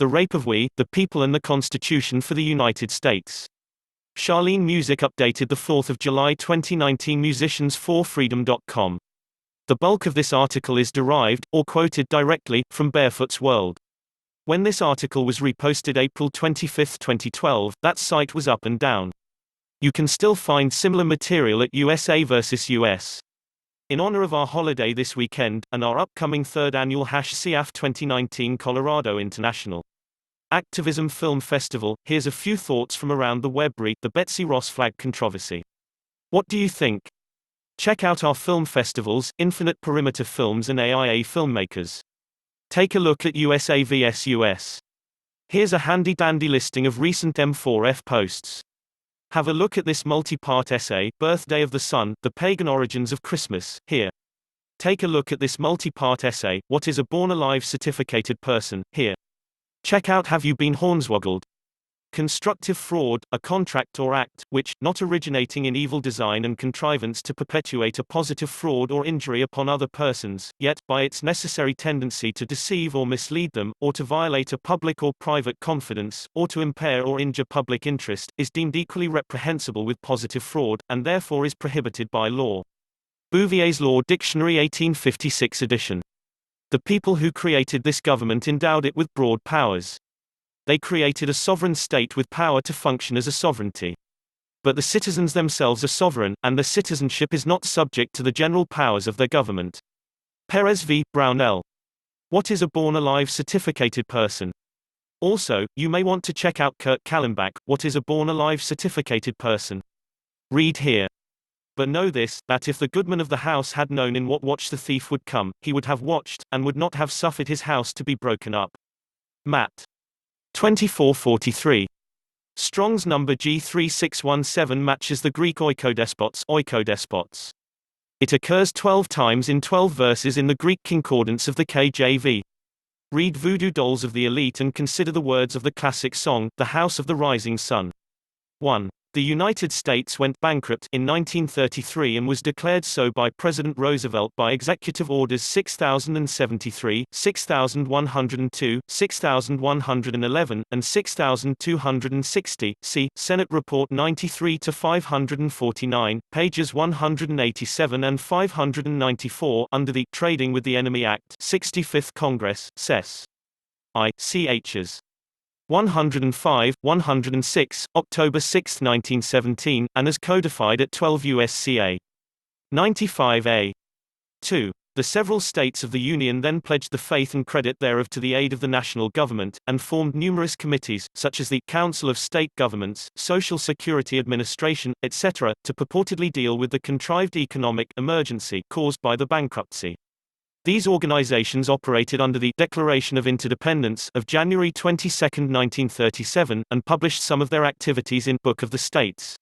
The Rape of We, the People and the Constitution for the United States. Charlene Music updated 4 July 2019 musicians4freedom.com. The bulk of this article is derived, or quoted directly, from Barefoot's World. When this article was reposted April 25, 2012, that site was up and down. You can still find similar material at USA vs. US. In honor of our holiday this weekend, and our upcoming third annual #CAF 2019 Colorado International Activism Film Festival, here's a few thoughts from around the web re the Betsy Ross flag controversy. What do you think? Check out our film festivals, Infinite Perimeter Films and AIA Filmmakers. Take a look at USA vs. US. Here's a handy-dandy listing of recent M4F posts. Have a look at this multi-part essay, Birthday of the Sun, The Pagan Origins of Christmas, here. Take a look at this multi-part essay, What is a Born Alive Certificated Person, here. Check out Have You Been Hornswoggled? Constructive fraud, a contract or act, which, not originating in evil design and contrivance to perpetuate a positive fraud or injury upon other persons, yet, by its necessary tendency to deceive or mislead them, or to violate a public or private confidence, or to impair or injure public interest, is deemed equally reprehensible with positive fraud, and therefore is prohibited by law. Bouvier's Law Dictionary 1856 edition. The people who created this government endowed it with broad powers. They created a sovereign state with power to function as a sovereignty. But the citizens themselves are sovereign, and their citizenship is not subject to the general powers of their government. Perez v. Brownell. What is a born alive certificated person? Also, you may want to check out Kurt Kallenbach, What is a Born Alive Certificated Person? Read here. But know this, that if the goodman of the house had known in what watch the thief would come, he would have watched, and would not have suffered his house to be broken up. Matt. 2443. Strong's number G3617 matches the Greek oikodespots. It occurs 12 times in 12 verses in the Greek concordance of the KJV. Read Voodoo Dolls of the Elite and consider the words of the classic song, The House of the Rising Sun. 1. The United States went bankrupt in 1933 and was declared so by President Roosevelt by Executive Orders 6073, 6102, 6111, and 6260. See Senate Report 93-549, pages 187 and 594 under the Trading with the Enemy Act, 65th Congress, Sess. I. Chs. 105, 106, October 6, 1917, and as codified at 12 U.S.C.A. 95a. 2. The several states of the Union then pledged the faith and credit thereof to the aid of the national government, and formed numerous committees, such as the Council of State Governments, Social Security Administration, etc., to purportedly deal with the contrived economic emergency caused by the bankruptcy. These organizations operated under the Declaration of Interdependence of January 22, 1937, and published some of their activities in Book of the States.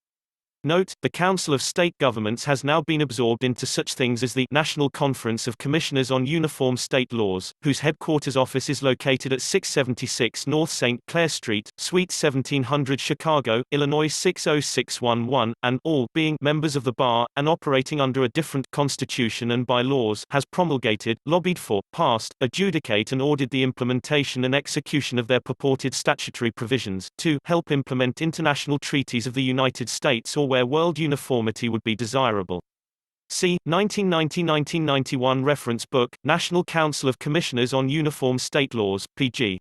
Note, the Council of State Governments has now been absorbed into such things as the National Conference of Commissioners on Uniform State Laws, whose headquarters office is located at 676 North St. Clair Street, Suite 1700 Chicago, Illinois 60611, and, all being members of the bar, and operating under a different constitution and by laws, has promulgated, lobbied for, passed, adjudicate and ordered the implementation and execution of their purported statutory provisions, to help implement international treaties of the United States or where world uniformity would be desirable. See 1990-1991 reference book, National Council of Commissioners on Uniform State Laws, pg.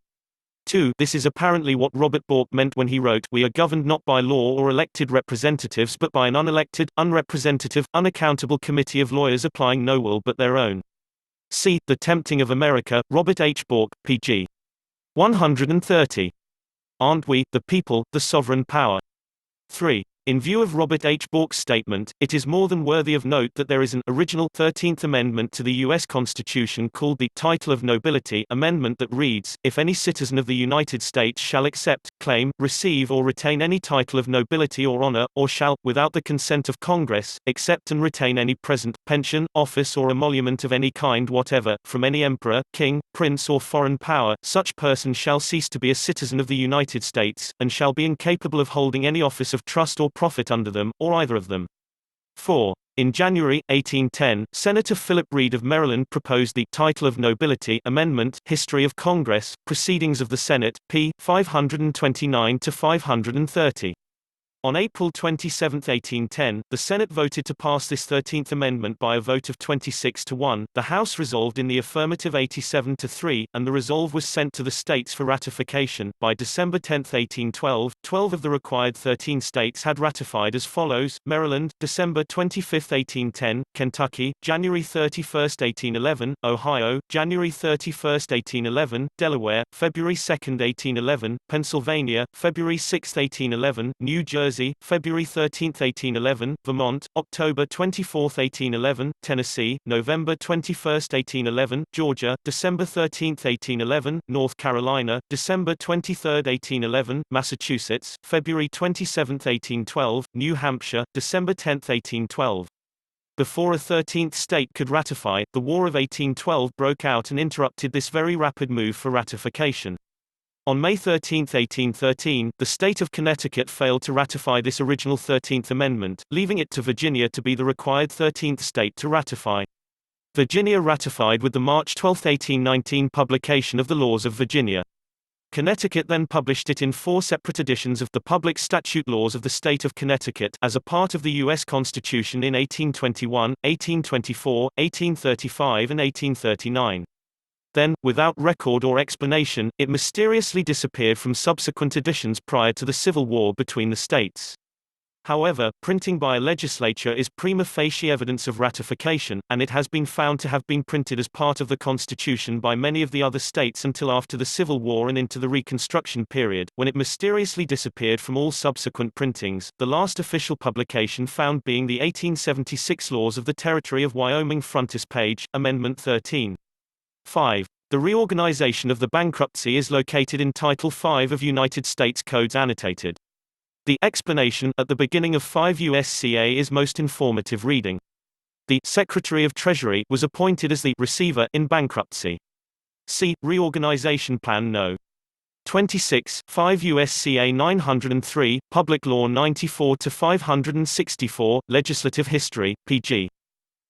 2. This is apparently what Robert Bork meant when he wrote, "We are governed not by law or elected representatives but by an unelected, unrepresentative, unaccountable committee of lawyers applying no will but their own." See The Tempting of America, Robert H. Bork, pg. 130. Aren't we, the people, the sovereign power? 3. In view of Robert H. Bork's statement, it is more than worthy of note that there is an original 13th Amendment to the U.S. Constitution called the Title of Nobility Amendment that reads, "If any citizen of the United States shall accept, claim, receive or retain any title of nobility or honor, or shall, without the consent of Congress, accept and retain any present, pension, office or emolument of any kind whatever, from any emperor, king, prince or foreign power, such person shall cease to be a citizen of the United States, and shall be incapable of holding any office of trust or profit under them, or either of them." 4. In January 1810, Senator Philip Reed of Maryland proposed the Title of Nobility Amendment, History of Congress, Proceedings of the Senate, p. 529 to 530. On April 27, 1810, the Senate voted to pass this 13th Amendment by a vote of 26 to 1. The House resolved in the affirmative 87 to 3, and the resolve was sent to the states for ratification. By December 10, 1812, 12 of the required 13 states had ratified as follows: Maryland, December 25, 1810, Kentucky, January 31, 1811, Ohio, January 31, 1811, Delaware, February 2, 1811, Pennsylvania, February 6, 1811, New Jersey, February 13, 1811, Vermont, October 24, 1811, Tennessee, November 21, 1811, Georgia, December 13, 1811, North Carolina, December 23, 1811, Massachusetts, February 27, 1812, New Hampshire, December 10, 1812. Before a 13th state could ratify, the War of 1812 broke out and interrupted this very rapid move for ratification. On May 13, 1813, the state of Connecticut failed to ratify this original 13th Amendment, leaving it to Virginia to be the required 13th state to ratify. Virginia ratified with the March 12, 1819 publication of the Laws of Virginia. Connecticut then published it in 4 separate editions of the Public Statute Laws of the State of Connecticut as a part of the U.S. Constitution in 1821, 1824, 1835 and 1839. Then, without record or explanation, it mysteriously disappeared from subsequent editions prior to the Civil War between the states. However, printing by a legislature is prima facie evidence of ratification, and it has been found to have been printed as part of the Constitution by many of the other states until after the Civil War and into the Reconstruction period, when it mysteriously disappeared from all subsequent printings, the last official publication found being the 1876 Laws of the Territory of Wyoming frontispiece, Amendment 13. 5. The reorganization of the bankruptcy is located in Title 5 of United States Codes Annotated. The explanation at the beginning of 5 USCA is most informative reading. The Secretary of Treasury was appointed as the receiver in bankruptcy. See Reorganization Plan No. 26, 5 USCA 903, Public Law 94 to 564, Legislative History, pg.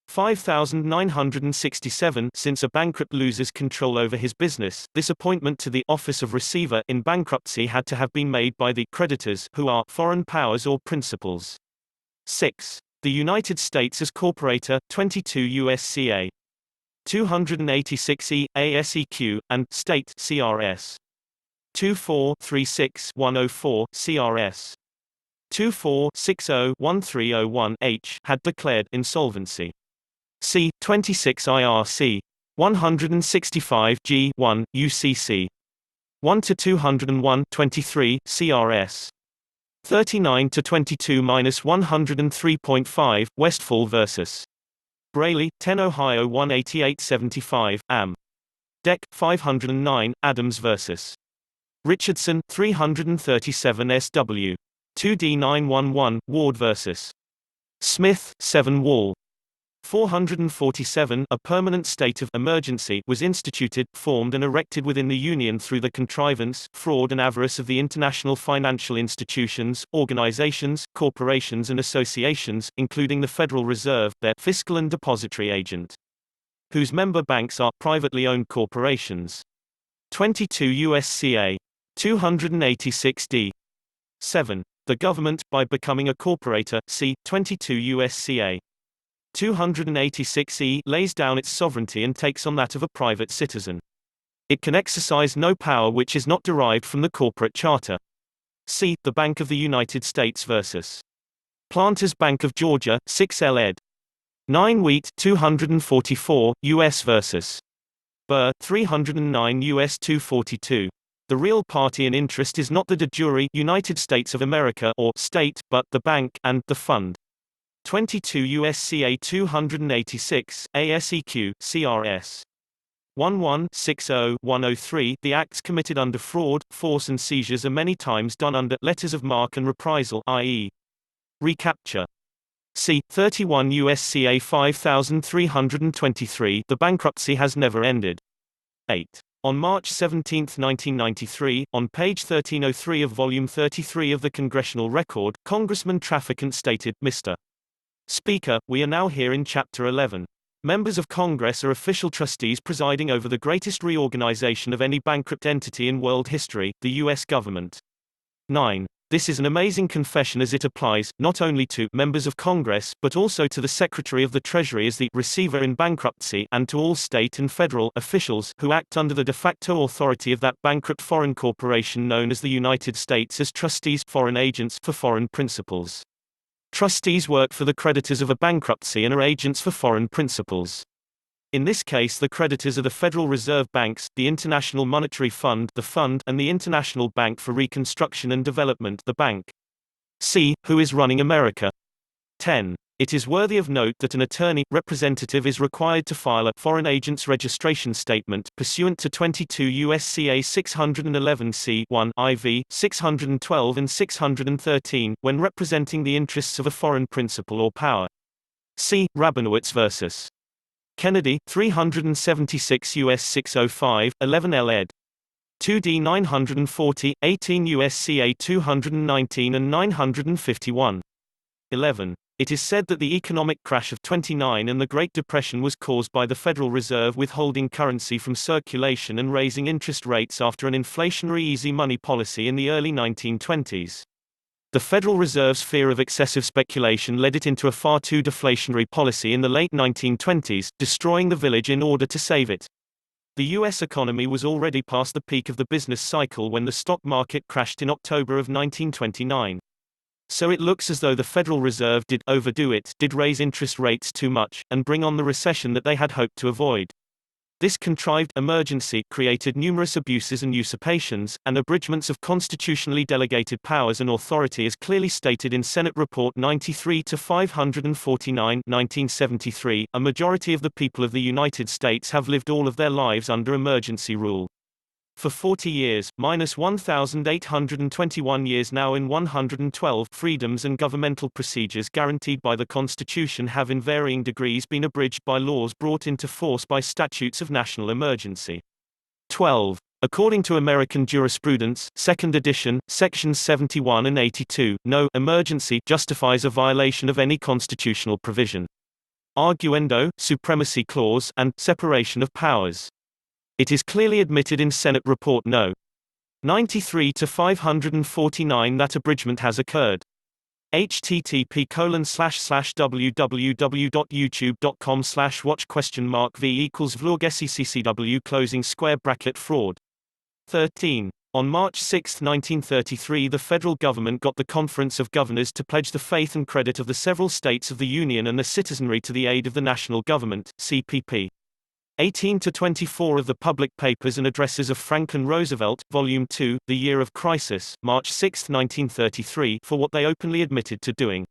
5967. Since a bankrupt loses control over his business, this appointment to the office of receiver in bankruptcy had to have been made by the creditors, who are foreign powers or principals. 6. The United States as corporator, 22 USCA 286e, ASEQ, and state CRS 2436-104 CRS 2460-1301H had declared insolvency. C. 26 IRC 165 G1 UCC 1 to 201 23 CRS 39 to 22-103.5 Westfall vs. Braley 10 Ohio 18875 Am. Dec. 509 Adams vs. Richardson 337 SW 2D911 Ward vs. Smith 7 Wall 447. A permanent state of emergency was instituted, formed and erected within the Union through the contrivance, fraud and avarice of the international financial institutions, organizations, corporations and associations, including the Federal Reserve, their fiscal and depository agent, whose member banks are privately owned corporations. 22 USCA 286d. 7. The government, by becoming a corporator, c. 22 USCA 286e, lays down its sovereignty and takes on that of a private citizen. It can exercise no power which is not derived from the corporate charter. See the Bank of the United States vs. Planters Bank of Georgia, 6L ed. 9 Wheat 244, U.S. vs. Burr, 309 U.S. 242. The real party in interest is not the de jure United States of America or state, but the bank and the fund. 22 USCA 286, ASEQ, CRS 1160-103. The acts committed under fraud, force and seizures are many times done under letters of marque and reprisal, i.e. recapture. C. 31 USCA 5323. The bankruptcy has never ended. 8. On March 17, 1993, on page 1303 of Volume 33 of the Congressional Record, Congressman Trafficant stated, Mr. Speaker, we are now here in Chapter 11. Members of Congress are official trustees presiding over the greatest reorganization of any bankrupt entity in world history, the U.S. government. 9. This is an amazing confession as it applies, not only to members of Congress, but also to the Secretary of the Treasury as the receiver in bankruptcy, and to all state and federal officials who act under the de facto authority of that bankrupt foreign corporation known as the United States as trustees, foreign agents for foreign principals. Trustees work for the creditors of a bankruptcy and are agents for foreign principals. In this case, the creditors are the Federal Reserve Banks, the International Monetary Fund, the Fund, and the International Bank for Reconstruction and Development, the Bank. C. Who is running America? 10. It is worthy of note that an attorney representative is required to file a foreign agent's registration statement pursuant to 22 U.S.C.A. 611 C.1 IV, 612 and 613 when representing the interests of a foreign principal or power. C. Rabinowitz vs. Kennedy, 376 U.S. 605, 11 L. ed. 2d 940, 18 U.S.C.A. 219 and 951. 11. It is said that the economic crash of '29 and the Great Depression was caused by the Federal Reserve withholding currency from circulation and raising interest rates after an inflationary easy money policy in the early 1920s. The Federal Reserve's fear of excessive speculation led it into a far too deflationary policy in the late 1920s, destroying the village in order to save it. The U.S. economy was already past the peak of the business cycle when the stock market crashed in October of 1929. So it looks as though the Federal Reserve did raise interest rates too much, and bring on the recession that they had hoped to avoid. This contrived emergency created numerous abuses and usurpations, and abridgments of constitutionally delegated powers and authority as clearly stated in Senate Report 93-549 1973. A majority of the people of the United States have lived all of their lives under emergency rule. For 40 years, minus 1,821 years now in 112, freedoms and governmental procedures guaranteed by the Constitution have in varying degrees been abridged by laws brought into force by statutes of national emergency. 12. According to American Jurisprudence, 2nd edition, sections 71 and 82, no emergency justifies a violation of any constitutional provision. Arguendo, supremacy clause, and separation of powers. It is clearly admitted in Senate Report No. 93-549 that abridgment has occurred. http://www.youtube.com/watch?v=vlogSECCW fraud. 13. On March 6, 1933 the federal government got the Conference of Governors to pledge the faith and credit of the several states of the Union and the citizenry to the aid of the national government, CPP. 18-24 of the Public Papers and Addresses of Franklin Roosevelt, Volume 2, The Year of Crisis, March 6, 1933, for what they openly admitted to doing.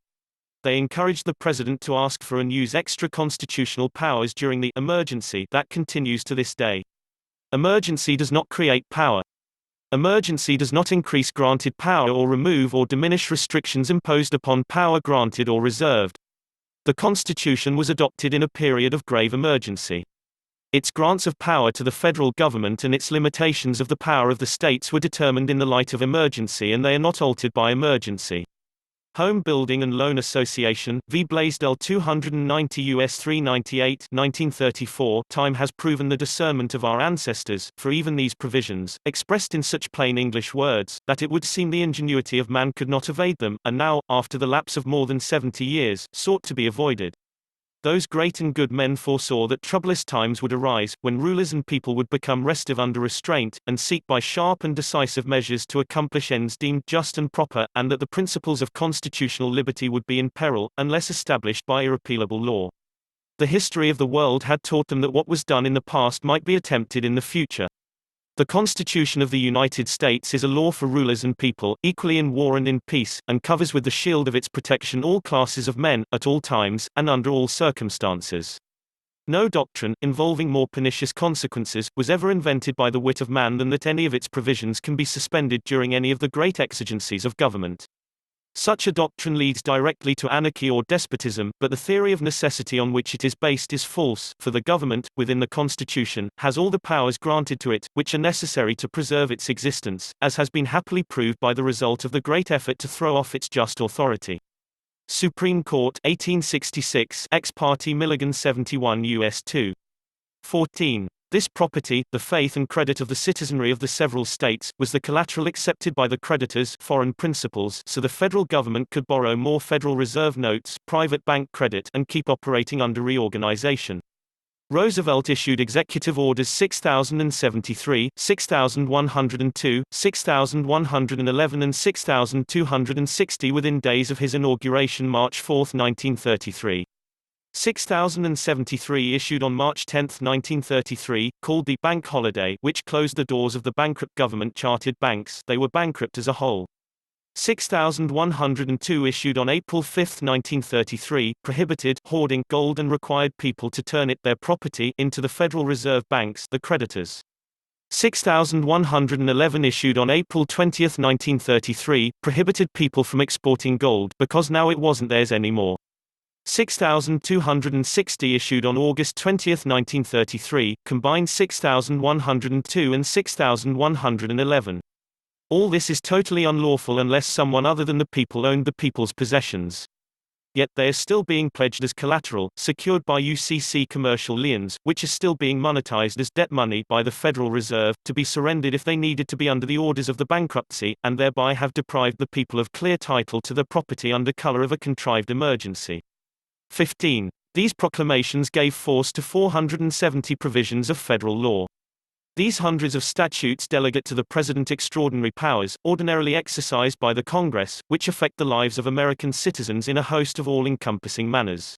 They encouraged the president to ask for and use extra constitutional powers during the emergency that continues to this day. Emergency does not create power. Emergency does not increase granted power or remove or diminish restrictions imposed upon power granted or reserved. The Constitution was adopted in a period of grave emergency. Its grants of power to the federal government and its limitations of the power of the states were determined in the light of emergency and they are not altered by emergency. Home Building and Loan Association, v. Blaisdell 290 U.S. 398 1934. Time has proven the discernment of our ancestors, for even these provisions, expressed in such plain English words, that it would seem the ingenuity of man could not evade them, and now, after the lapse of more than 70 years, sought to be avoided. Those great and good men foresaw that troublous times would arise, when rulers and people would become restive under restraint, and seek by sharp and decisive measures to accomplish ends deemed just and proper, and that the principles of constitutional liberty would be in peril, unless established by irrepealable law. The history of the world had taught them that what was done in the past might be attempted in the future. The Constitution of the United States is a law for rulers and people, equally in war and in peace, and covers with the shield of its protection all classes of men, at all times, and under all circumstances. No doctrine, involving more pernicious consequences, was ever invented by the wit of man than that any of its provisions can be suspended during any of the great exigencies of government. Such a doctrine leads directly to anarchy or despotism, but the theory of necessity on which it is based is false, for the government, within the Constitution, has all the powers granted to it, which are necessary to preserve its existence, as has been happily proved by the result of the great effort to throw off its just authority. Supreme Court 1866 Ex parte Milligan 71 U.S. 2. 14. This property, the faith and credit of the citizenry of the several states, was the collateral accepted by the creditors, foreign principals, so the federal government could borrow more Federal Reserve notes, private bank credit, and keep operating under reorganization. Roosevelt issued Executive Orders 6073, 6102, 6111 and 6260 within days of his inauguration March 4, 1933. 6073 issued on March 10, 1933, called the Bank Holiday, which closed the doors of the bankrupt government-chartered banks. They were bankrupt as a whole. 6102 issued on April 5, 1933, prohibited hoarding gold and required people to turn it, their property, into the Federal Reserve banks, the creditors. 6111 issued on April 20, 1933, prohibited people from exporting gold because now it wasn't theirs anymore. 6260 issued on August 20, 1933, combined 6102 and 6111. All this is totally unlawful unless someone other than the people owned the people's possessions. Yet they are still being pledged as collateral, secured by UCC commercial liens, which is still being monetized as debt money by the Federal Reserve, to be surrendered if they needed to be under the orders of the bankruptcy, and thereby have deprived the people of clear title to their property under color of a contrived emergency. 15. These proclamations gave force to 470 provisions of federal law. These hundreds of statutes delegate to the President extraordinary powers, ordinarily exercised by the Congress, which affect the lives of American citizens in a host of all-encompassing manners.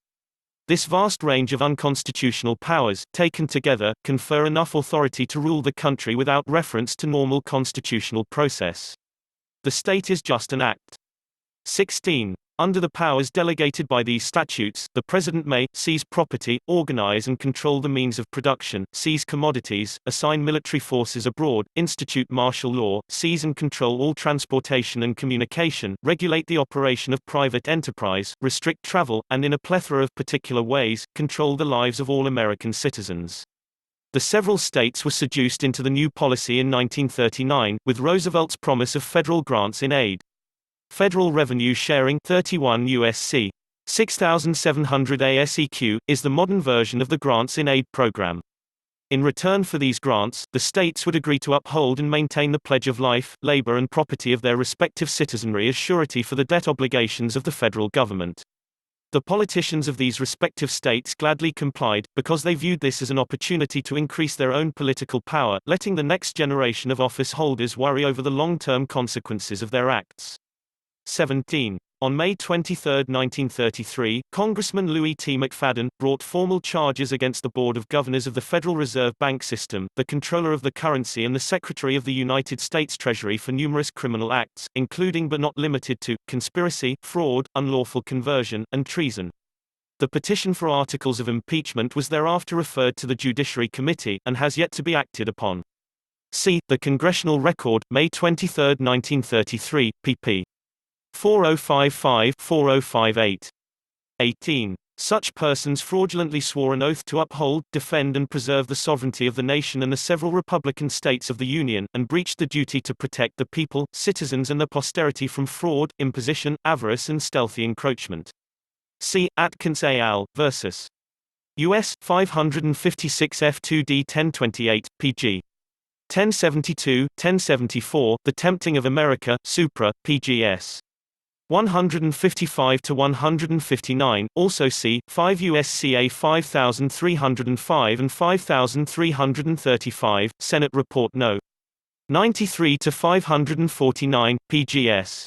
This vast range of unconstitutional powers, taken together, confer enough authority to rule the country without reference to normal constitutional process. The state is just an act. 16. Under the powers delegated by these statutes, the President may seize property, organize and control the means of production, seize commodities, assign military forces abroad, institute martial law, seize and control all transportation and communication, regulate the operation of private enterprise, restrict travel, and in a plethora of particular ways, control the lives of all American citizens. The several states were seduced into the new policy in 1939, with Roosevelt's promise of federal grants in aid. Federal revenue sharing 31 U.S.C. 6700 ASEQ is the modern version of the grants in aid program. In return for these grants, the states would agree to uphold and maintain the pledge of life, labor and property of their respective citizenry as surety for the debt obligations of the federal government. The politicians of these respective states gladly complied, because they viewed this as an opportunity to increase their own political power, letting the next generation of office holders worry over the long-term consequences of their acts. 17. On May 23, 1933, Congressman Louis T. McFadden brought formal charges against the Board of Governors of the Federal Reserve Bank System, the Comptroller of the Currency and the Secretary of the United States Treasury for numerous criminal acts, including but not limited to, conspiracy, fraud, unlawful conversion, and treason. The petition for articles of impeachment was thereafter referred to the Judiciary Committee, and has yet to be acted upon. See, the Congressional Record, May 23, 1933, pp. 4055-4058. 18. Such persons fraudulently swore an oath to uphold, defend and preserve the sovereignty of the nation and the several republican states of the Union, and breached the duty to protect the people, citizens and their posterity from fraud, imposition, avarice and stealthy encroachment. See, Atkins et al. Versus. U.S. 556 F2D 1028, pg. 1072, 1074, The Tempting of America, Supra, pgs. 155-159, also see, 5 U.S.C.A. 5305 and 5335, Senate Report No. 93-549, pgs.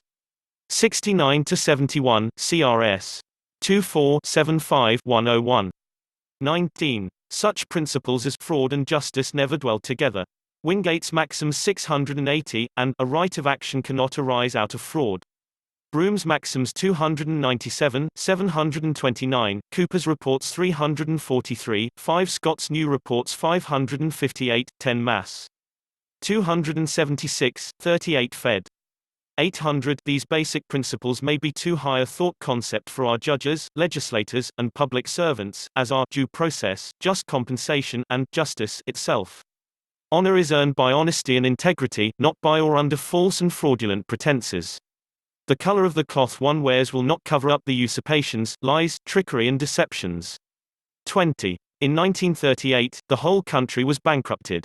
69-71, CRS. 24-75-101. 19. Such principles as fraud and justice never dwell together. Wingate's Maxims 680, and a right of action cannot arise out of fraud. Broom's Maxims 297, 729, Cooper's Reports 343, 5 Scott's New Reports 558, 10 Mass. 276, 38 Fed. 800. These basic principles may be too high a thought concept for our judges, legislators, and public servants, as are due process, just compensation, and justice itself. Honor is earned by honesty and integrity, not by or under false and fraudulent pretenses. The color of the cloth one wears will not cover up the usurpations, lies, trickery and deceptions. 20. In 1938, the whole country was bankrupted.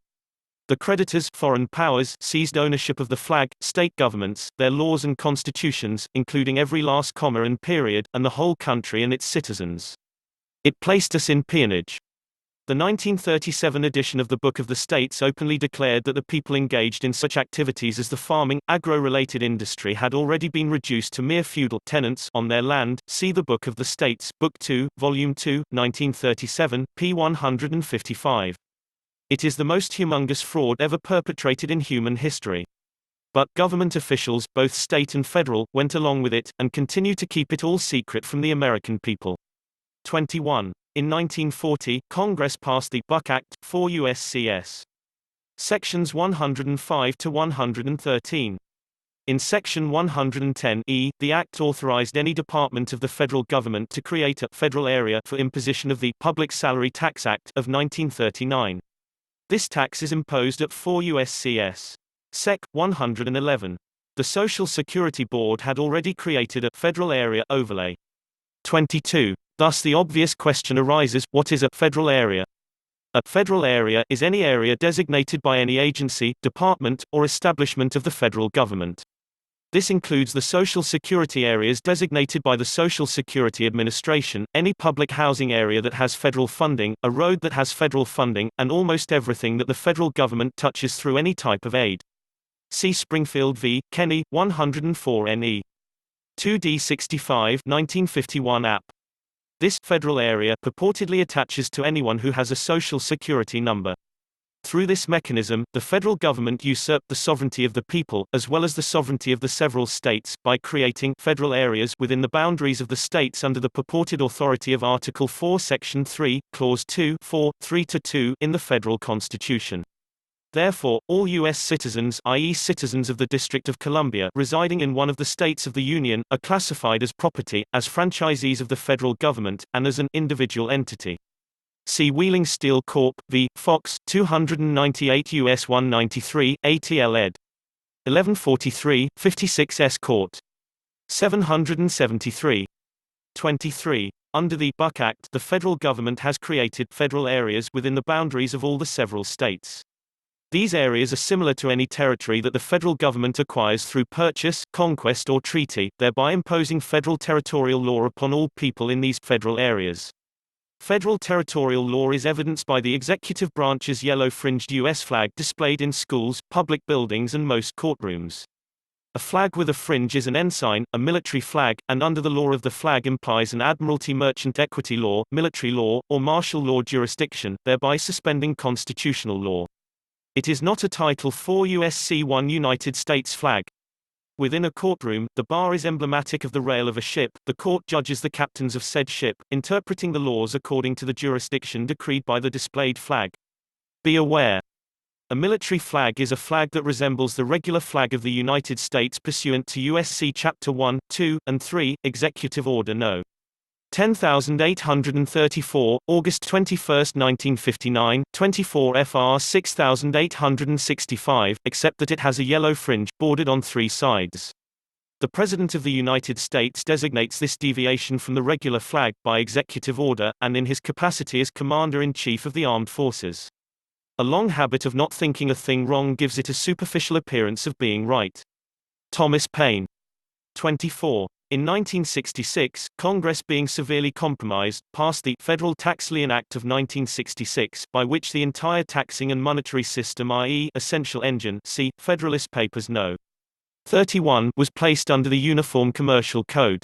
The creditors, foreign powers, seized ownership of the flag, state governments, their laws and constitutions, including every last comma and period, and the whole country and its citizens. It placed us in peonage. The 1937 edition of the Book of the States openly declared that the people engaged in such activities as the farming, agro-related industry had already been reduced to mere feudal tenants on their land. See the Book of the States, Book 2, Volume 2, 1937, p. 155. It is the most humongous fraud ever perpetrated in human history. But government officials, both state and federal, went along with it, and continue to keep it all secret from the American people. 21. In 1940, Congress passed the Buck Act, 4 U.S.C.S. Sections 105 to 113. In Section 110E, the Act authorized any department of the federal government to create a federal area for imposition of the Public Salary Tax Act of 1939. This tax is imposed at 4 U.S.C.S. Sec. 111. The Social Security Board had already created a federal area overlay. 22. Thus the obvious question arises, what is a federal area? A federal area is any area designated by any agency, department, or establishment of the federal government. This includes the Social Security areas designated by the Social Security Administration, any public housing area that has federal funding, a road that has federal funding, and almost everything that the federal government touches through any type of aid. See Springfield v. Kenney, 104 NE. 2D65 1951 App. This federal area purportedly attaches to anyone who has a Social Security number. Through this mechanism, the federal government usurped the sovereignty of the people, as well as the sovereignty of the several states, by creating federal areas within the boundaries of the states under the purported authority of Article 4 Section 3, Clause 2, 4, 3-2 in the federal Constitution. Therefore, all U.S. citizens, i.e. citizens of the District of Columbia residing in one of the states of the Union, are classified as property, as franchisees of the federal government, and as an individual entity. See Wheeling Steel Corp. v. Fox, 298 U.S. 193, ATL ed. 1143, 56 S. Court. 773. 23. Under the Buck Act, the federal government has created federal areas within the boundaries of all the several states. These areas are similar to any territory that the federal government acquires through purchase, conquest or treaty, thereby imposing federal territorial law upon all people in these federal areas. Federal territorial law is evidenced by the executive branch's yellow-fringed U.S. flag displayed in schools, public buildings and most courtrooms. A flag with a fringe is an ensign, a military flag, and under the law of the flag implies an admiralty merchant equity law, military law, or martial law jurisdiction, thereby suspending constitutional law. It is not a Title 4 U.S.C. 1 United States flag. Within a courtroom, the bar is emblematic of the rail of a ship. The court judges the captains of said ship, interpreting the laws according to the jurisdiction decreed by the displayed flag. Be aware. A military flag is a flag that resembles the regular flag of the United States pursuant to U.S.C. Chapter 1, 2, and 3, Executive Order No. 10834, August 21, 1959, 24 FR 6865, except that it has a yellow fringe, bordered on three sides. The President of the United States designates this deviation from the regular flag by executive order, and in his capacity as Commander-in-Chief of the Armed Forces. A long habit of not thinking a thing wrong gives it a superficial appearance of being right. Thomas Paine. 24. In 1966, Congress, being severely compromised, passed the Federal Tax Lien Act of 1966, by which the entire taxing and monetary system, i.e., essential engine, see Federalist Papers No. 31, was placed under the Uniform Commercial Code.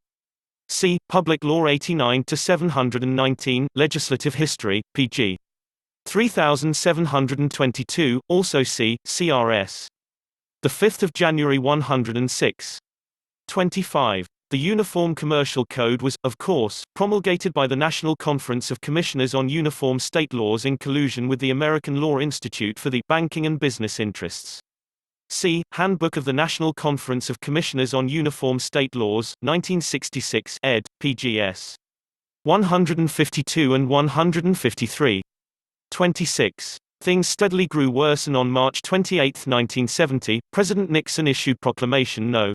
See Public Law 89-719, Legislative History, pg. 3722, also see CRS. 5 January 106. 25. The Uniform Commercial Code was, of course, promulgated by the National Conference of Commissioners on Uniform State Laws in collusion with the American Law Institute for the Banking and Business Interests. See Handbook of the National Conference of Commissioners on Uniform State Laws, 1966, ed., pgs. 152 and 153. 26. Things steadily grew worse, and on March 28, 1970, President Nixon issued Proclamation No.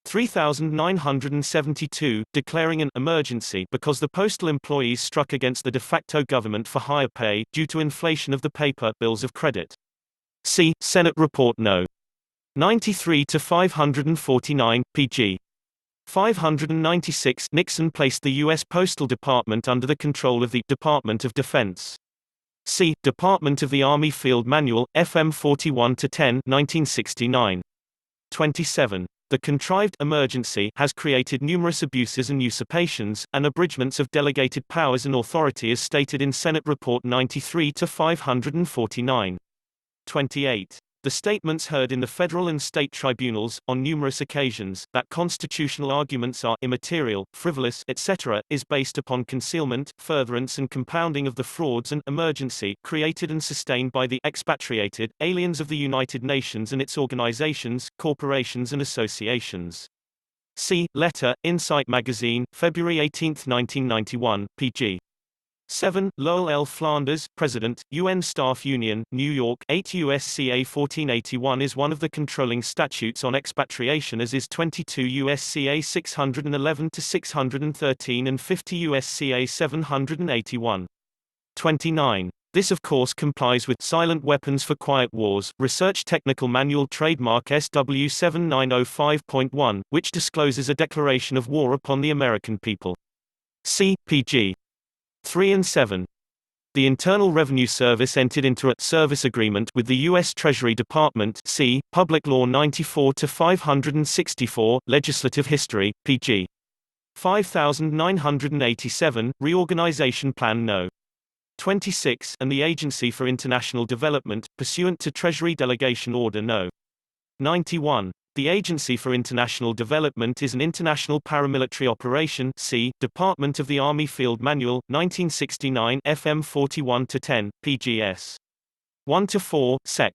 3972, declaring an emergency because the postal employees struck against the de facto government for higher pay due to inflation of the paper bills of credit. See Senate Report No. 93 to 549, pg. 596. Nixon placed the U.S. Postal Department under the control of the Department of Defense. See Department of the Army Field Manual, FM 41-10, 1969. 27. The contrived emergency has created numerous abuses and usurpations, and abridgments of delegated powers and authority as stated in Senate Report 93 to 549. 28. The statements heard in the federal and state tribunals, on numerous occasions, that constitutional arguments are immaterial, frivolous, etc., is based upon concealment, furtherance and compounding of the frauds and emergency created and sustained by the expatriated, aliens of the United Nations and its organizations, corporations and associations. See Letter, Insight Magazine, February 18, 1991, pg. 7. Lowell L. Flanders, President, UN Staff Union, New York. 8 U.S.C.A. 1481 is one of the controlling statutes on expatriation, as is 22 U.S.C.A. 611-613 and 50 U.S.C.A. 781. 29. This of course complies with Silent Weapons for Quiet Wars, Research Technical Manual Trademark SW 7905.1, which discloses a declaration of war upon the American people. See pg. 3 and 7. The Internal Revenue Service entered into a service agreement with the U.S. Treasury Department. See Public Law 94-564, Legislative History, pg. 5987, Reorganization Plan No. 26, and the Agency for International Development, pursuant to Treasury Delegation Order No. 91. The Agency for International Development is an international paramilitary operation. See Department of the Army Field Manual, 1969, FM 41-10, PGS. 1-4, Sec.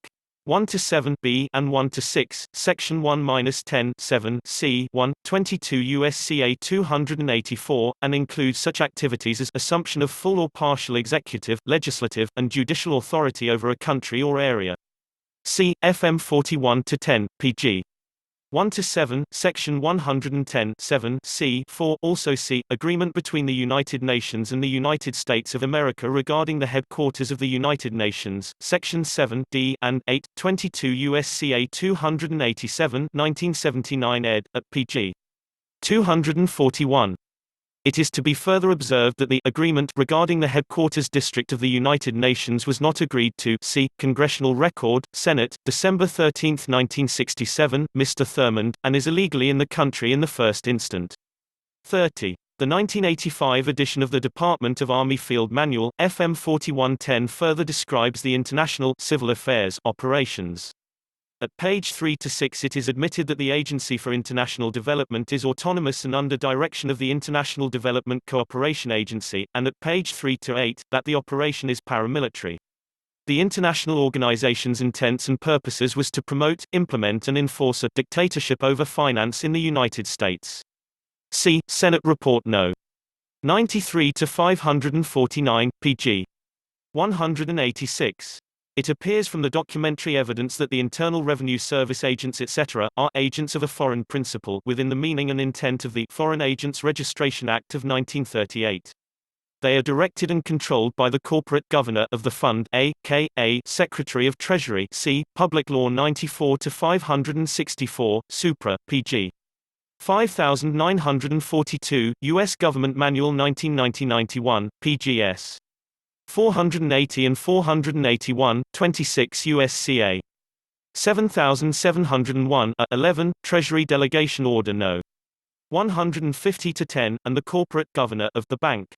1-7b and 1-6, Section 1-10, 7 C 22 U.S.C.A. 284, and includes such activities as assumption of full or partial executive, legislative, and judicial authority over a country or area. See FM 41-10, pg. 1-7, Section 110, 7 C 4. Also see Agreement between the United Nations and the United States of America regarding the headquarters of the United Nations, Section 7 D and 8, 22 U.S.C.A. 287, 1979 ed. at pg. 241. It is to be further observed that the agreement regarding the headquarters district of the United Nations was not agreed to. See Congressional Record, Senate, December 13, 1967, Mr. Thurmond, and is illegally in the country in the first instant. 30. The 1985 edition of the Department of Army Field Manual, FM 4110, further describes the international civil affairs operations. At page 3-6 it is admitted that the Agency for International Development is autonomous and under direction of the International Development Cooperation Agency, and at page 3-8, that the operation is paramilitary. The international organization's intents and purposes was to promote, implement and enforce a dictatorship over finance in the United States. See Senate Report No. 93-549, pg. 186. It appears from the documentary evidence that the Internal Revenue Service agents etc. are agents of a foreign principal within the meaning and intent of the Foreign Agents Registration Act of 1938. They are directed and controlled by the corporate governor of the fund, a.k.a. Secretary of Treasury. See Public Law 94-564, Supra, pg. 5942, U.S. Government Manual 1990-91, PGS. 480 and 481, 26 U.S.C.A. 7701, 11, Treasury Delegation Order No. 150-10, and the corporate governor of the bank.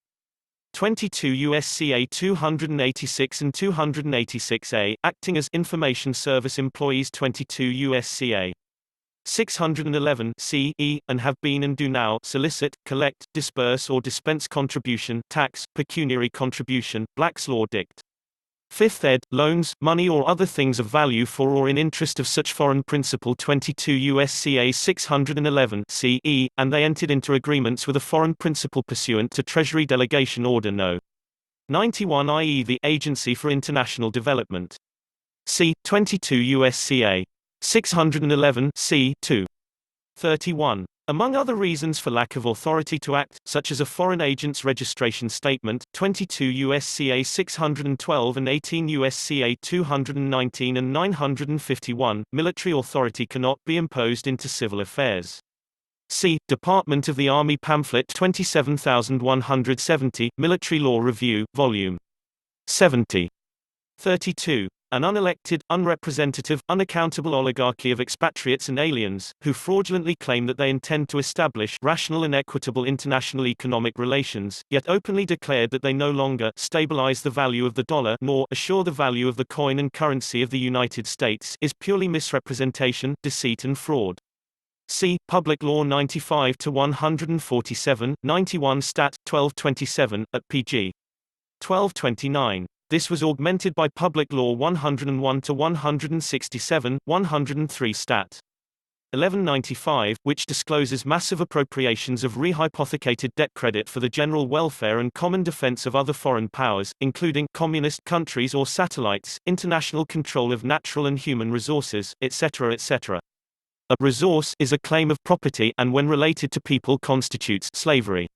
22 U.S.C.A. 286 and 286a, acting as information service employees. 22 U.S.C.A. 611 C.E., and have been and do now solicit, collect, disburse or dispense contribution, tax, pecuniary contribution, Black's Law Dict. 5th ed., loans, money or other things of value for or in interest of such foreign principal. 22 U.S.C.A. 611 C.E., and they entered into agreements with a foreign principal pursuant to Treasury Delegation Order No. 91, i.e. the Agency for International Development. See 22 U.S.C.A. 611 C. 2. 31. Among other reasons for lack of authority to act, such as a foreign agent's registration statement, 22 U.S.C.A. 612 and 18 U.S.C.A. 219 and 951, military authority cannot be imposed into civil affairs. See Department of the Army pamphlet 27170, Military Law Review, Volume 70. 32. An unelected, unrepresentative, unaccountable oligarchy of expatriates and aliens, who fraudulently claim that they intend to establish rational and equitable international economic relations, yet openly declared that they no longer stabilize the value of the dollar nor assure the value of the coin and currency of the United States, is purely misrepresentation, deceit and fraud. See Public Law 95 to 147, 91 Stat. 1227, at pg. 1229. This was augmented by Public Law 101 to 167, 103 Stat. 1195, which discloses massive appropriations of rehypothecated debt credit for the general welfare and common defense of other foreign powers, including communist countries or satellites, international control of natural and human resources, etc., etc. A resource is a claim of property and when related to people constitutes slavery.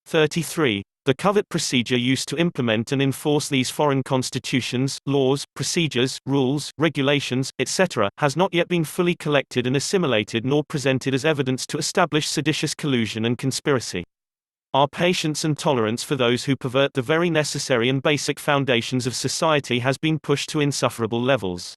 33. The covert procedure used to implement and enforce these foreign constitutions, laws, procedures, rules, regulations, etc., has not yet been fully collected and assimilated nor presented as evidence to establish seditious collusion and conspiracy. Our patience and tolerance for those who pervert the very necessary and basic foundations of society has been pushed to insufferable levels.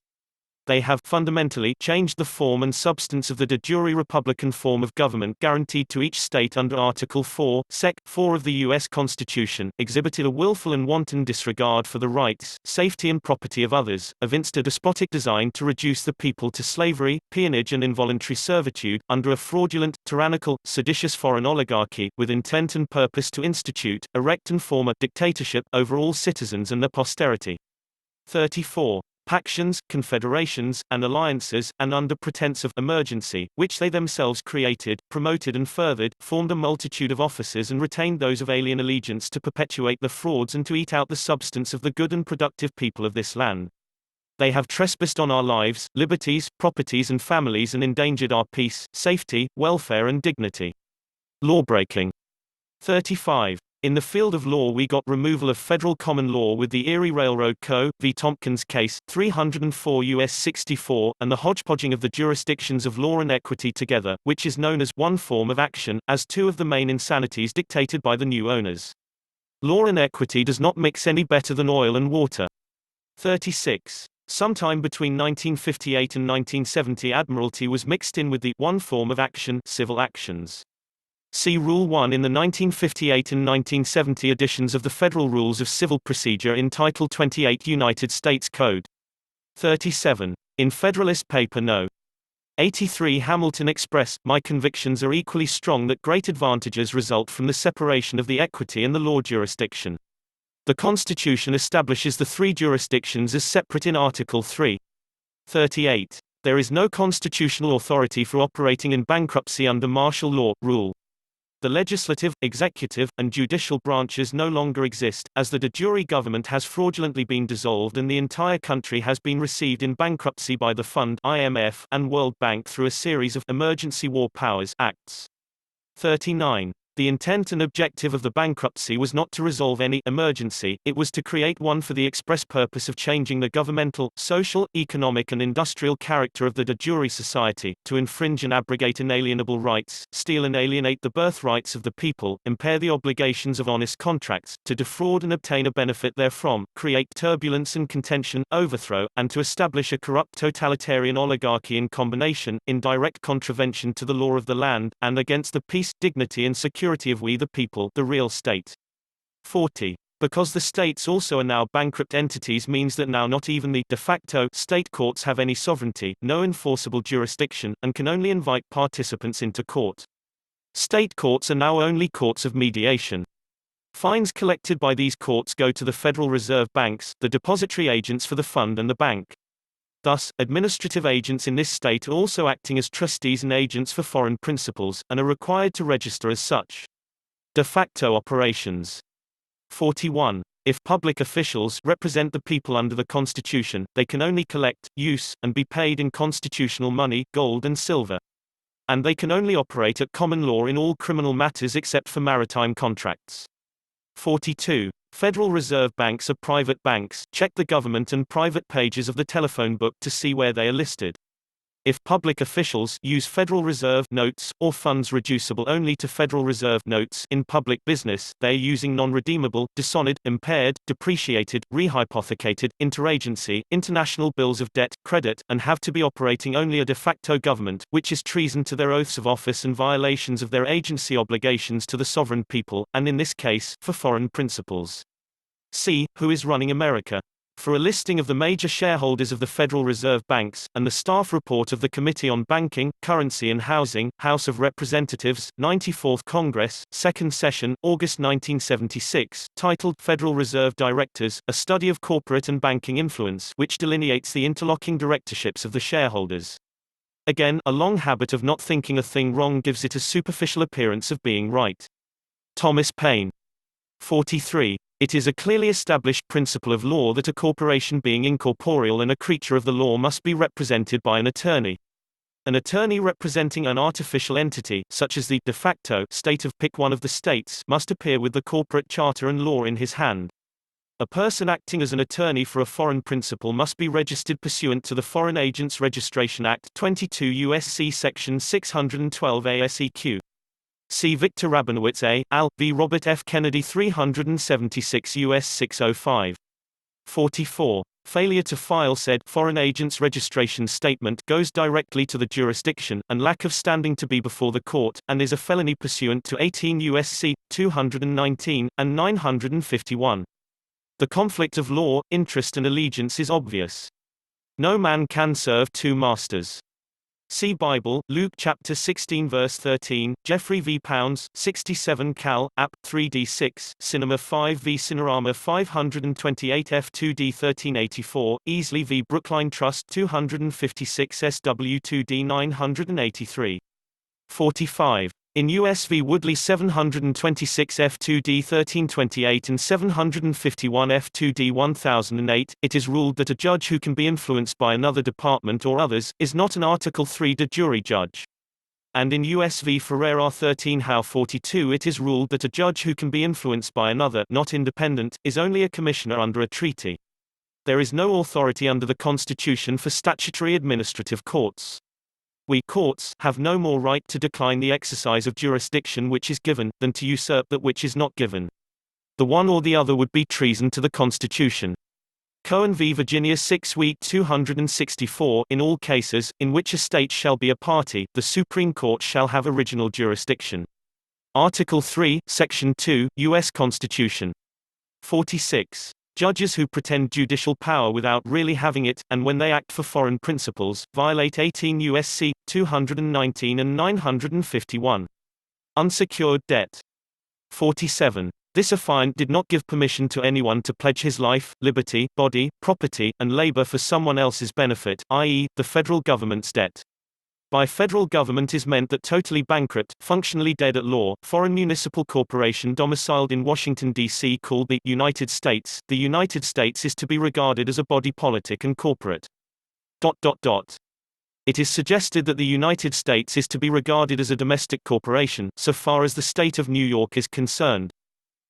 They have fundamentally changed the form and substance of the de jure republican form of government guaranteed to each state under Article 4, Sec. 4 of the U.S. Constitution, exhibited a willful and wanton disregard for the rights, safety and property of others, evinced a despotic design to reduce the people to slavery, peonage and involuntary servitude, under a fraudulent, tyrannical, seditious foreign oligarchy, with intent and purpose to institute, erect and form a dictatorship over all citizens and their posterity. 34. Pactions, confederations, and alliances, and under pretense of emergency, which they themselves created, promoted and furthered, formed a multitude of officers and retained those of alien allegiance to perpetuate the frauds and to eat out the substance of the good and productive people of this land. They have trespassed on our lives, liberties, properties and families and endangered our peace, safety, welfare and dignity. Lawbreaking. 35. In the field of law we got removal of federal common law with the Erie Railroad Co. v. Tompkins case, 304 U.S. 64, and the hodgepodging of the jurisdictions of law and equity together, which is known as one form of action, as two of the main insanities dictated by the new owners. Law and equity does not mix any better than oil and water. 36. Sometime between 1958 and 1970 Admiralty was mixed in with the one form of action, civil actions. See Rule 1 in the 1958 and 1970 editions of the Federal Rules of Civil Procedure in Title 28 United States Code. 37. In Federalist Paper No. 83 Hamilton expressed, "My convictions are equally strong that great advantages result from the separation of the equity and the law jurisdiction. The Constitution establishes the three jurisdictions as separate in Article 3. 38. There is no constitutional authority for operating in bankruptcy under martial law, rule. The legislative, executive, and judicial branches no longer exist, as the de jure government has fraudulently been dissolved and the entire country has been received in bankruptcy by the Fund (IMF) and World Bank through a series of Emergency War Powers Acts. 39. The intent and objective of the bankruptcy was not to resolve any emergency, it was to create one for the express purpose of changing the governmental, social, economic and industrial character of the de jure society, to infringe and abrogate inalienable rights, steal and alienate the birthrights of the people, impair the obligations of honest contracts, to defraud and obtain a benefit therefrom, create turbulence and contention, overthrow, and to establish a corrupt totalitarian oligarchy in combination, in direct contravention to the law of the land, and against the peace, dignity and security of we the people, the real state. 40. Because the states also are now bankrupt entities means that now not even the de facto state courts have any sovereignty, no enforceable jurisdiction, and can only invite participants into court. State courts are now only courts of mediation. Fines collected by these courts go to the Federal Reserve banks, the depository agents for the fund and the bank. Thus, administrative agents in this state are also acting as trustees and agents for foreign principals, and are required to register as such. De facto operations. 41. If public officials represent the people under the Constitution, they can only collect, use, and be paid in constitutional money, gold and silver. And they can only operate at common law in all criminal matters except for maritime contracts. 42. Federal Reserve banks are private banks. Check the government and private pages of the telephone book to see where they are listed. If public officials use Federal Reserve notes or funds reducible only to Federal Reserve notes in public business, they are using non-redeemable, dishonored, impaired, depreciated, rehypothecated, interagency, international bills of debt, credit, and have to be operating only a de facto government, which is treason to their oaths of office and violations of their agency obligations to the sovereign people, and in this case, for foreign principals. See, who is running America? For a listing of the major shareholders of the Federal Reserve Banks, and the staff report of the Committee on Banking, Currency and Housing, House of Representatives, 94th Congress, 2nd Session, August 1976, titled Federal Reserve Directors, A Study of Corporate and Banking Influence, which delineates the interlocking directorships of the shareholders. Again, a long habit of not thinking a thing wrong gives it a superficial appearance of being right. Thomas Paine. 43. It is a clearly established principle of law that a corporation being incorporeal and a creature of the law must be represented by an attorney. An attorney representing an artificial entity, such as the de facto state of pick one of the states, must appear with the corporate charter and law in his hand. A person acting as an attorney for a foreign principal must be registered pursuant to the Foreign Agents Registration Act, 22 U.S.C. Section 612 ASEQ. See Victor Rabinowitz A. al. v. Robert F. Kennedy 376 U.S. 605. 44. Failure to file said foreign agent's registration statement goes directly to the jurisdiction, and lack of standing to be before the court, and is a felony pursuant to 18 U.S.C. 219, and 951. The conflict of law, interest and allegiance is obvious. No man can serve two masters. See Bible, Luke chapter 16 verse 13, Jeffrey v. Pounds, 67 Cal. App. 3D6, Cinema 5 v. Cinerama 528 F2D 1384, Easley v. Brookline Trust 256 SW2D 983. 45. In U.S. v. Woodley 726 F2D 1328 and 751 F2D 1008, it is ruled that a judge who can be influenced by another department or others, is not an Article 3 de jure judge. And in U.S. v. Ferreira 13 How 42 it is ruled that a judge who can be influenced by another, not independent, is only a commissioner under a treaty. There is no authority under the Constitution for statutory administrative courts. We courts have no more right to decline the exercise of jurisdiction which is given, than to usurp that which is not given. The one or the other would be treason to the Constitution. Cohen v. Virginia 6 Week 264. In all cases, in which a state shall be a party, the Supreme Court shall have original jurisdiction. Article 3, Section 2, U.S. Constitution. 46. Judges who pretend judicial power without really having it, and when they act for foreign principles, violate 18 U.S.C. 219 and 951. Unsecured debt. 47. This affiant did not give permission to anyone to pledge his life, liberty, body, property, and labor for someone else's benefit, i.e., the federal government's debt. By federal government is meant that totally bankrupt, functionally dead at law, foreign municipal corporation domiciled in Washington, D.C. called the United States. The United States is to be regarded as a body politic and corporate. It is suggested that the United States is to be regarded as a domestic corporation, so far as the state of New York is concerned.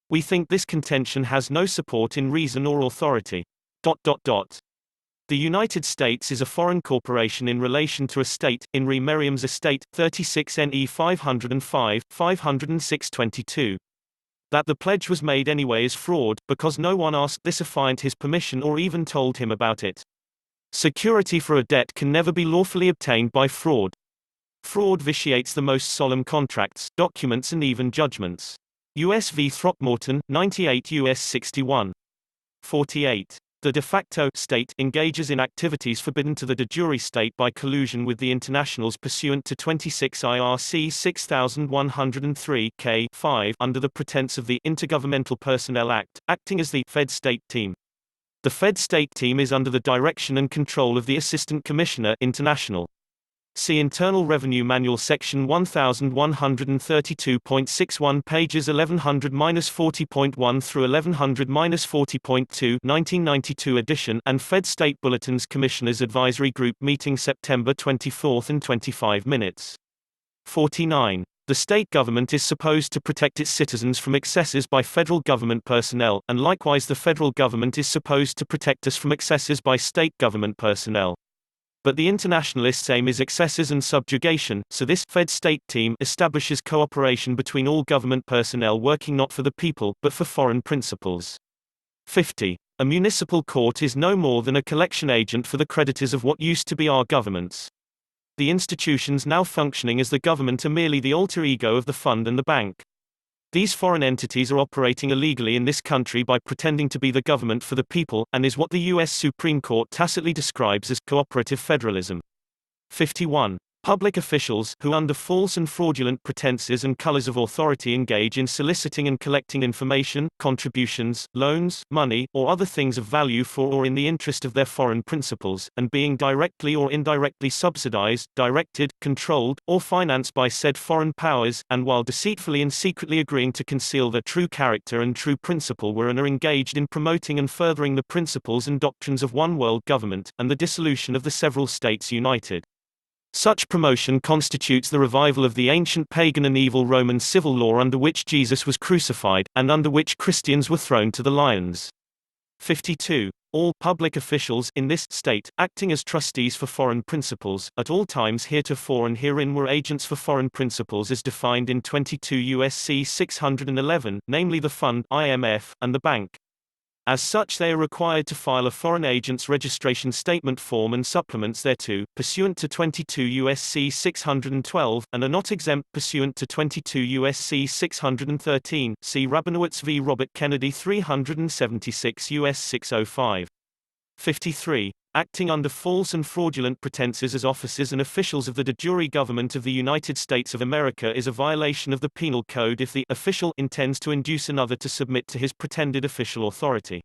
We think this contention has no support in reason or authority. The United States is a foreign corporation in relation to a state, in re Merriam's Estate, 36 NE 505, 506-22. That the pledge was made anyway is fraud, because no one asked this affiant his permission or even told him about it. Security for a debt can never be lawfully obtained by fraud. Fraud vitiates the most solemn contracts, documents and even judgments. U.S. v. Throckmorton, 98 U.S. 61. 48. The de facto state engages in activities forbidden to the de jure state by collusion with the internationals pursuant to 26 IRC 6103 K5 under the pretense of the Intergovernmental Personnel Act, acting as the Fed State Team. The Fed State Team is under the direction and control of the Assistant Commissioner International. See Internal Revenue Manual Section 1132.61 pages 1100-40.1 through 1100-40.2 1992 edition and Fed State Bulletins Commissioners Advisory Group meeting September 24 and 25 minutes. 49. The state government is supposed to protect its citizens from excesses by federal government personnel, and likewise the federal government is supposed to protect us from excesses by state government personnel. But the internationalists' aim is excesses and subjugation, so this Fed-state team establishes cooperation between all government personnel working not for the people, but for foreign principles. 50. A municipal court is no more than a collection agent for the creditors of what used to be our governments. The institutions now functioning as the government are merely the alter ego of the fund and the bank. These foreign entities are operating illegally in this country by pretending to be the government for the people, and is what the U.S. Supreme Court tacitly describes as cooperative federalism. 51. Public officials, who under false and fraudulent pretenses and colors of authority engage in soliciting and collecting information, contributions, loans, money, or other things of value for or in the interest of their foreign principals, and being directly or indirectly subsidized, directed, controlled, or financed by said foreign powers, and while deceitfully and secretly agreeing to conceal their true character and true principle were and are engaged in promoting and furthering the principles and doctrines of one world government, and the dissolution of the several states united. Such promotion constitutes the revival of the ancient pagan and evil Roman civil law under which Jesus was crucified, and under which Christians were thrown to the lions. 52. All public officials in this state, acting as trustees for foreign principles, at all times heretofore and herein were agents for foreign principles as defined in 22 U.S.C. 611, namely the fund (IMF) and the bank. As such, they are required to file a foreign agent's registration statement form and supplements thereto, pursuant to 22 U.S.C. 612, and are not exempt pursuant to 22 U.S.C. 613. See Rabinowitz v. Robert Kennedy 376 U.S. 605. 53. Acting under false and fraudulent pretenses as officers and officials of the de jure government of the United States of America is a violation of the Penal Code if the official intends to induce another to submit to his pretended official authority.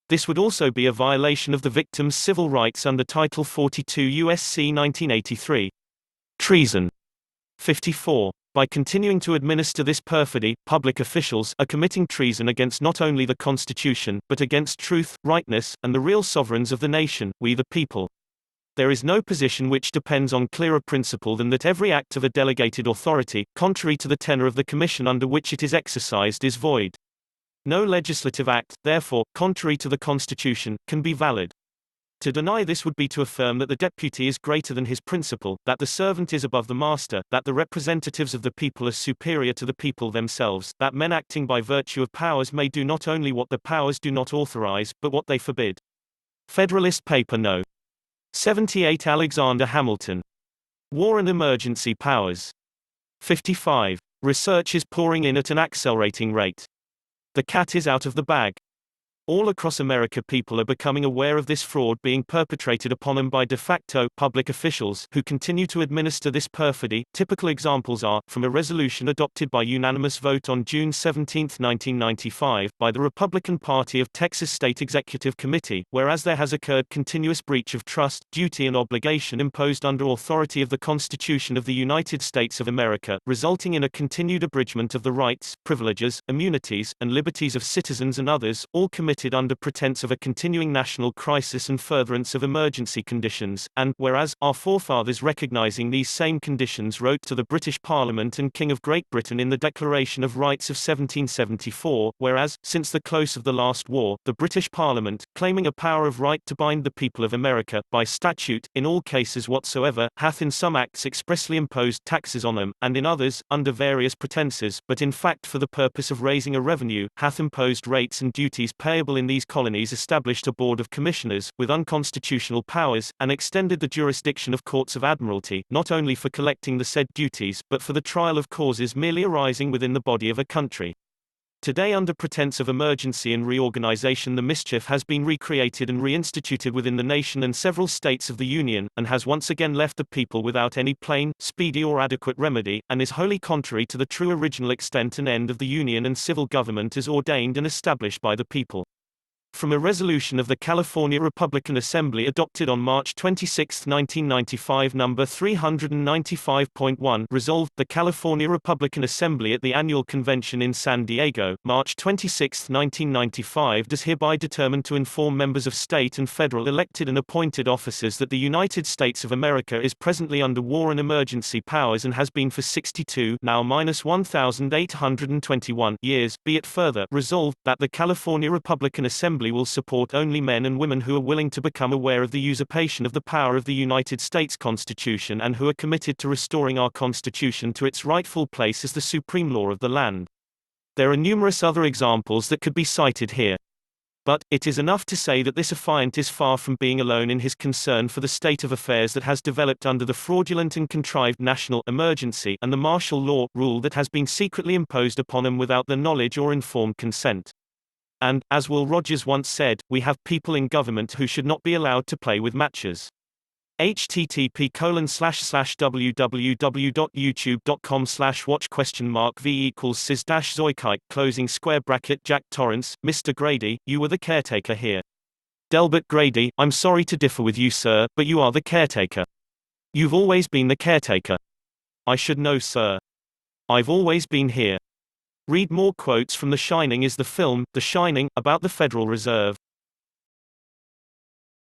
This would also be a violation of the victim's civil rights under Title 42 U.S.C. 1983. Treason. 54. By continuing to administer this perfidy, public officials are committing treason against not only the Constitution, but against truth, rightness, and the real sovereigns of the nation, we the people. There is no position which depends on clearer principle than that every act of a delegated authority, contrary to the tenor of the commission under which it is exercised, is void. No legislative act, therefore, contrary to the Constitution, can be valid. To deny this would be to affirm that the deputy is greater than his principal, that the servant is above the master, that the representatives of the people are superior to the people themselves, that men acting by virtue of powers may do not only what the powers do not authorize, but what they forbid. Federalist Paper No. 78 Alexander Hamilton. War and Emergency Powers. 55. Research is pouring in at an accelerating rate. The cat is out of the bag. All across America, people are becoming aware of this fraud being perpetrated upon them by de facto public officials who continue to administer this perfidy. Typical examples are, from a resolution adopted by unanimous vote on June 17, 1995, by the Republican Party of Texas State Executive Committee, whereas there has occurred continuous breach of trust, duty and obligation imposed under authority of the Constitution of the United States of America, resulting in a continued abridgment of the rights, privileges, immunities, and liberties of citizens and others, all committed under pretense of a continuing national crisis and furtherance of emergency conditions, and, whereas, our forefathers recognizing these same conditions wrote to the British Parliament and King of Great Britain in the Declaration of Rights of 1774, whereas, since the close of the last war, the British Parliament, claiming a power of right to bind the people of America, by statute, in all cases whatsoever, hath in some acts expressly imposed taxes on them, and in others, under various pretenses, but in fact for the purpose of raising a revenue, hath imposed rates and duties payable in these colonies, established a board of commissioners, with unconstitutional powers, and extended the jurisdiction of courts of admiralty, not only for collecting the said duties, but for the trial of causes merely arising within the body of a country. Today, under pretense of emergency and reorganization, the mischief has been recreated and reinstituted within the nation and several states of the Union, and has once again left the people without any plain, speedy or adequate remedy, and is wholly contrary to the true original extent and end of the Union and civil government as ordained and established by the people. From a resolution of the California Republican Assembly adopted on March 26, 1995 number 395.1 resolved, the California Republican Assembly at the annual convention in San Diego, March 26, 1995 does hereby determine to inform members of state and federal elected and appointed officers that the United States of America is presently under war and emergency powers and has been for 62 now minus 1,821 years. Be it further resolved, that the California Republican Assembly will support only men and women who are willing to become aware of the usurpation of the power of the United States Constitution and who are committed to restoring our Constitution to its rightful place as the supreme law of the land. There are numerous other examples that could be cited here. But, it is enough to say that this affiant is far from being alone in his concern for the state of affairs that has developed under the fraudulent and contrived national emergency and the martial law rule that has been secretly imposed upon him without their knowledge or informed consent. And, as Will Rogers once said, we have people in government who should not be allowed to play with matches. http://www.youtube.com/watch?v=sis-zoikike (Jack Torrance, Mr. Grady, you were the caretaker here. Delbert Grady, I'm sorry to differ with you, sir, but you are the caretaker. You've always been the caretaker. I should know, sir. I've always been here. Read more quotes from The Shining is the film, The Shining, about the Federal Reserve.